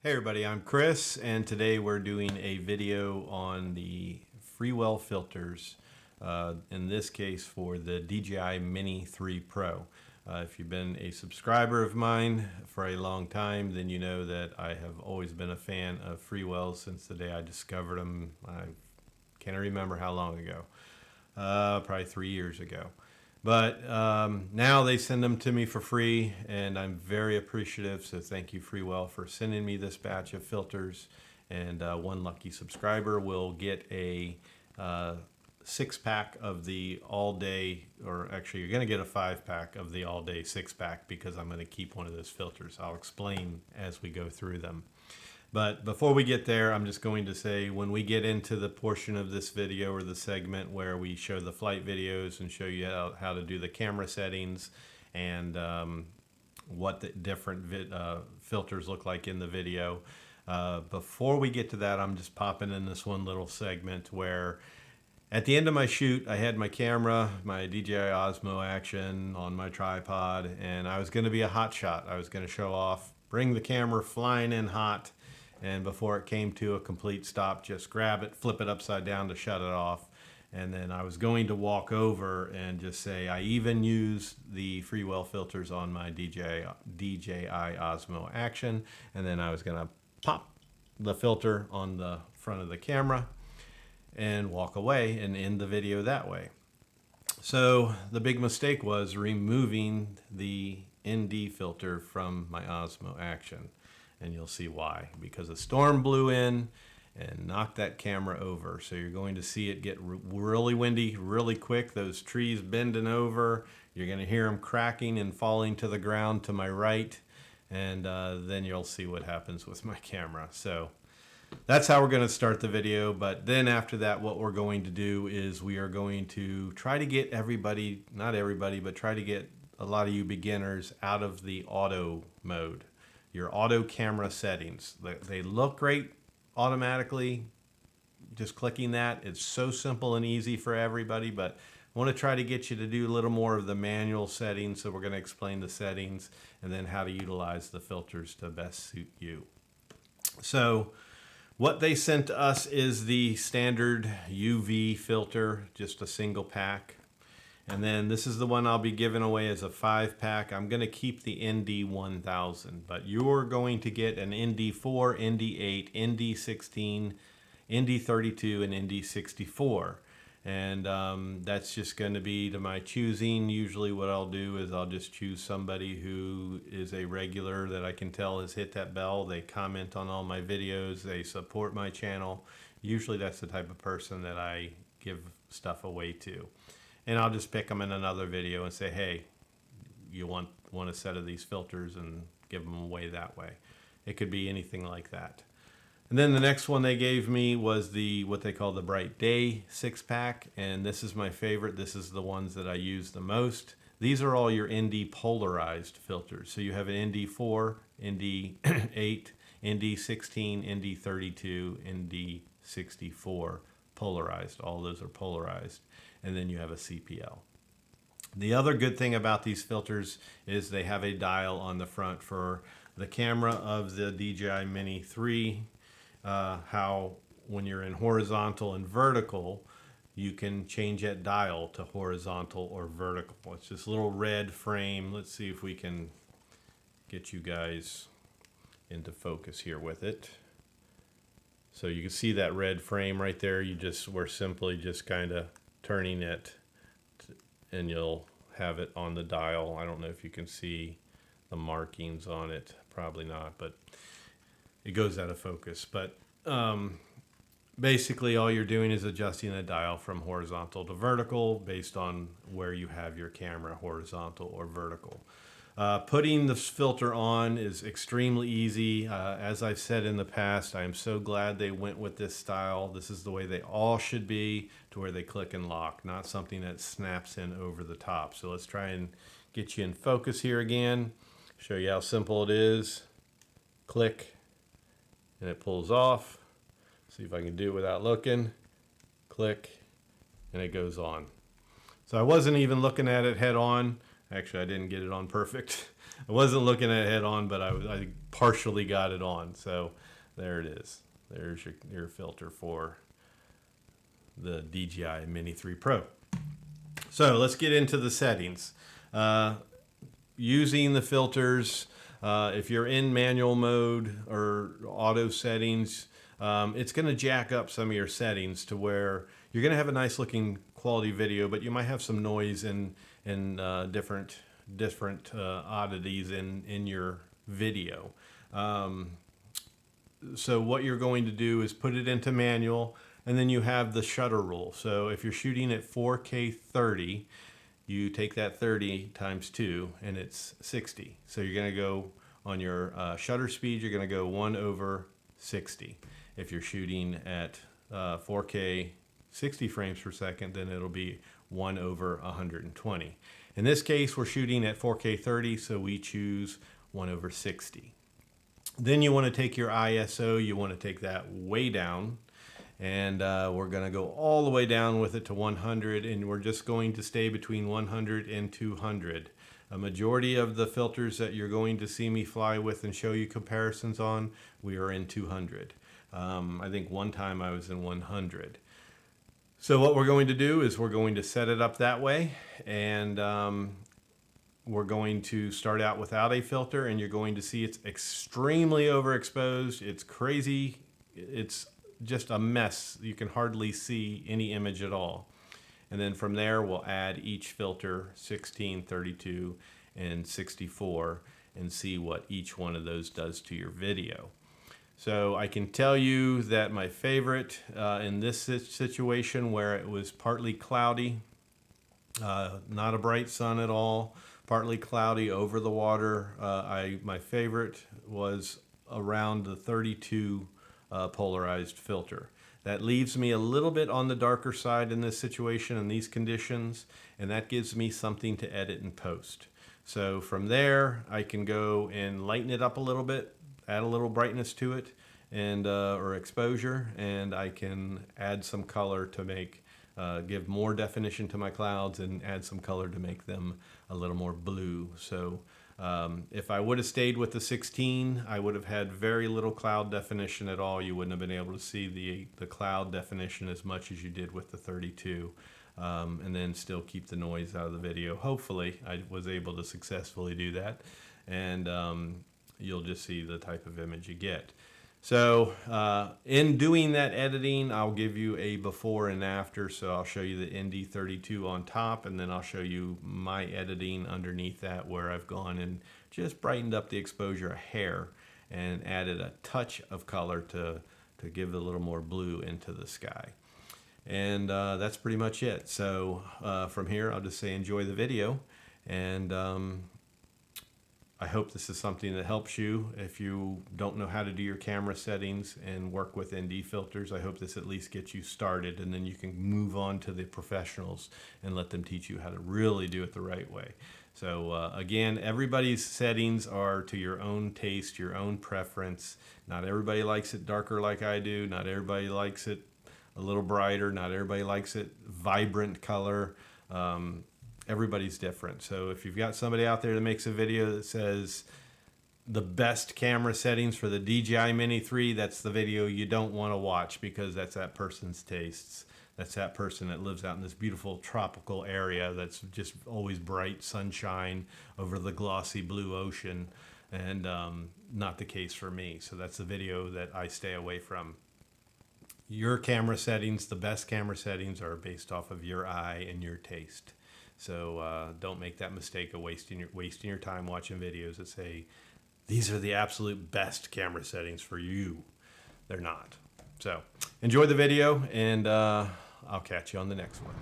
Hey everybody, I'm Chris, and today we're doing a video on the FreeWell filters, in this case for the DJI Mini 3 Pro. If you've been a subscriber of mine for a long time, then you know that I have always been a fan of FreeWell since the day I discovered them. I can't remember how long ago, probably 3 years ago. But now they send them to me for free, and I'm very appreciative. So thank you, FreeWell, for sending me this batch of filters. And one lucky subscriber will get a 6-pack of the all-day, or actually you're going to get a 5-pack of the all-day 6-pack because I'm going to keep one of those filters. I'll explain as we go through them. But before we get there, I'm just going to say when we get into the portion of this video or the segment where we show the flight videos and show you how to do the camera settings and what the different filters look like in the video. Before we get to that, I'm just popping in this one little segment where at the end of my shoot, I had my camera, my DJI Osmo Action on my tripod, and I was going to be a hot shot. I was going to show off, bring the camera flying in hot, and before it came to a complete stop, just grab it, flip it upside down to shut it off. And then I was going to walk over and just say, I even use the FreeWell filters on my DJI Osmo Action. And then I was going to pop the filter on the front of the camera and walk away and end the video that way. So the big mistake was removing the ND filter from my Osmo Action. And you'll see why, because a storm blew in and knocked that camera over. So you're going to see it get really windy really quick, those trees bending over. You're going to hear them cracking and falling to the ground to my right. And then you'll see what happens with my camera. So that's how we're going to start the video. But then after that, what we're going to do is we are going to try to get everybody, not everybody, but try to get a lot of you beginners out of the auto mode. Your auto camera settings. They look great automatically. Just clicking that, it's so simple and easy for everybody, but I want to try to get you to do a little more of the manual settings. So we're going to explain the settings and then how to utilize the filters to best suit you. So what they sent to us is the standard UV filter, just a single pack. And then this is the one I'll be giving away as a 5-pack. I'm going to keep the ND1000, but you're going to get an ND4, ND8, ND16, ND32, and ND64. And that's just going to be to my choosing. Usually what I'll do is I'll just choose somebody who is a regular that I can tell has hit that bell. They comment on all my videos. They support my channel. Usually that's the type of person that I give stuff away to. And I'll just pick them in another video and say, hey, you want a set of these filters, and give them away that way. It could be anything like that. And then the next one they gave me was what they call the Bright Day 6-pack. And this is my favorite. This is the ones that I use the most. These are all your ND polarized filters. So you have an ND4, ND8, ND16, ND32, ND64 polarized. All those are polarized. And then you have a CPL. The other good thing about these filters is they have a dial on the front for the camera of the DJI Mini 3, how when you're in horizontal and vertical, you can change that dial to horizontal or vertical. It's this little red frame. Let's see if we can get you guys into focus here with it. So you can see that red frame right there. We're simply just kind of turning it and you'll have it on the dial. I don't know if you can see the markings on it, probably not, but it goes out of focus. But basically all you're doing is adjusting the dial from horizontal to vertical based on where you have your camera, horizontal or vertical. Putting the filter on is extremely easy. As I've said in the past, I am so glad they went with this style. This is the way they all should be, to where they click and lock, not something that snaps in over the top. So let's try and get you in focus here again. Show you how simple it is. Click, and it pulls off. See if I can do it without looking. Click, and it goes on. So I wasn't even looking at it head on. Actually, I didn't get it on perfect, I wasn't looking at it head on, but I partially got it on. So there it is. There's your filter for the DJI Mini 3 Pro. So let's get into the settings. Using the filters, if you're in manual mode or auto settings, it's going to jack up some of your settings to where you're going to have a nice looking quality video, but you might have some noise and different oddities in your video. So what you're going to do is put it into manual, and then you have the shutter rule. So if you're shooting at 4K 30, you take that 30 times 2 and it's 60. So you're going to go on your shutter speed, you're going to go 1/60. If you're shooting at 4K 60 frames per second, then it'll be 1/120. In this case, we're shooting at 4K 30, so we choose 1/60. Then you want to take your ISO, you want to take that way down, and we're going to go all the way down with it to 100, and we're just going to stay between 100 and 200. A majority of the filters that you're going to see me fly with and show you comparisons on, we are in 200. I think one time I was in 100. So what we're going to do is we're going to set it up that way, and we're going to start out without a filter, and you're going to see it's extremely overexposed. It's crazy. It's just a mess. You can hardly see any image at all. And then from there, we'll add each filter, 16, 32, and 64, and see what each one of those does to your video. So I can tell you that my favorite in this situation where it was partly cloudy, not a bright sun at all, partly cloudy over the water, my favorite was around the 32 polarized filter. That leaves me a little bit on the darker side in this situation and these conditions, and that gives me something to edit and post. So from there, I can go and lighten it up a little bit, add a little brightness to it, and or exposure, and I can add some color to make give more definition to my clouds and add some color to make them a little more blue. So if I would have stayed with the 16, I would have had very little cloud definition at all. You wouldn't have been able to see the cloud definition as much as you did with the 32, and then still keep the noise out of the video. Hopefully I was able to successfully do that, and you'll just see the type of image you get. So in doing that editing, I'll give you a before and after. So I'll show you the ND32 on top, and then I'll show you my editing underneath that, where I've gone and just brightened up the exposure a hair and added a touch of color to give a little more blue into the sky. And that's pretty much it. So from here, I'll just say enjoy the video, and I hope this is something that helps you. If you don't know how to do your camera settings and work with ND filters, I hope this at least gets you started, and then you can move on to the professionals and let them teach you how to really do it the right way. So again, everybody's settings are to your own taste, your own preference. Not everybody likes it darker like I do. Not everybody likes it a little brighter. Not everybody likes it vibrant color. Everybody's different. So if you've got somebody out there that makes a video that says the best camera settings for the DJI Mini 3, that's the video you don't want to watch, because that's that person's tastes. That's that person that lives out in this beautiful tropical area that's just always bright sunshine over the glossy blue ocean, and not the case for me. So that's the video that I stay away from. Your camera settings, the best camera settings, are based off of your eye and your taste. So don't make that mistake of wasting your time watching videos that say these are the absolute best camera settings for you. They're not. So enjoy the video, and I'll catch you on the next one.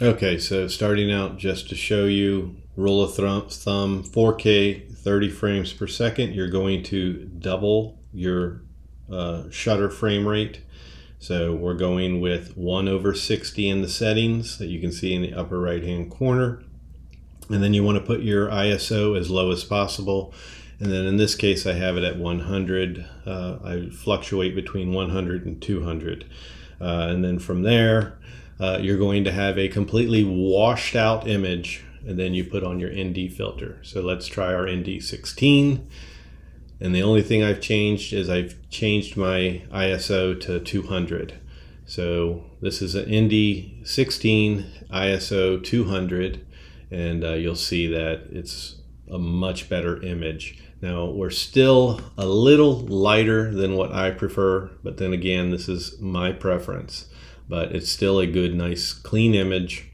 Okay, so starting out, just to show you, rule of thumb, 4K, 30 frames per second, you're going to double your shutter frame rate. So we're going with 1/60 in the settings that you can see in the upper right hand corner. And then you want to put your ISO as low as possible. And then in this case, I have it at 100. I fluctuate between 100 and 200. And then from there, you're going to have a completely washed out image, and then you put on your ND filter. So let's try our ND16. And the only thing I've changed is I've changed my ISO to 200. So this is an ND16 ISO 200, and you'll see that it's a much better image. Now we're still a little lighter than what I prefer, but then again, this is my preference. But it's still a good, nice, clean image,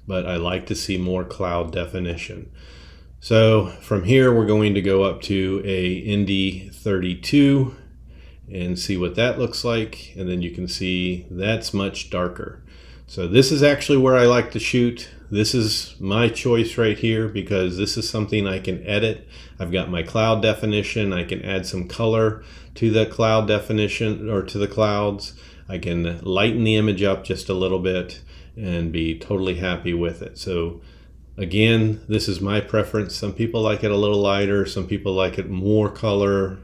but I like to see more cloud definition. So from here, we're going to go up to a ND32 and see what that looks like. And then you can see that's much darker. So this is actually where I like to shoot. This is my choice right here because this is something I can edit. I've got my cloud definition. I can add some color to the cloud definition or to the clouds. I can lighten the image up just a little bit and be totally happy with it. So again, this is my preference. Some people like it a little lighter, some people like it more color,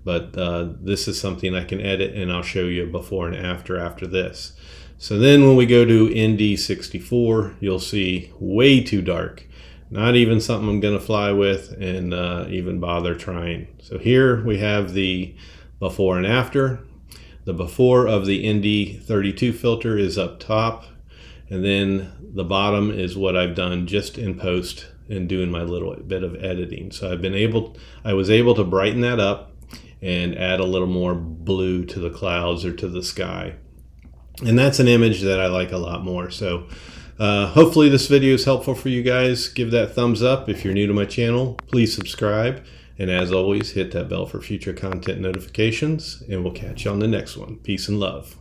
but this is something I can edit, and I'll show you before and after this. So then when we go to ND64, you'll see way too dark. Not even something I'm gonna fly with and even bother trying. So here we have the before and after. The before of the ND32 filter is up top, and then the bottom is what I've done just in post and doing my little bit of editing. So I was able to brighten that up and add a little more blue to the clouds or to the sky. And that's an image that I like a lot more. So hopefully this video is helpful for you guys. Give that thumbs up. If you're new to my channel, please subscribe. And as always, hit that bell for future content notifications, and we'll catch you on the next one. Peace and love.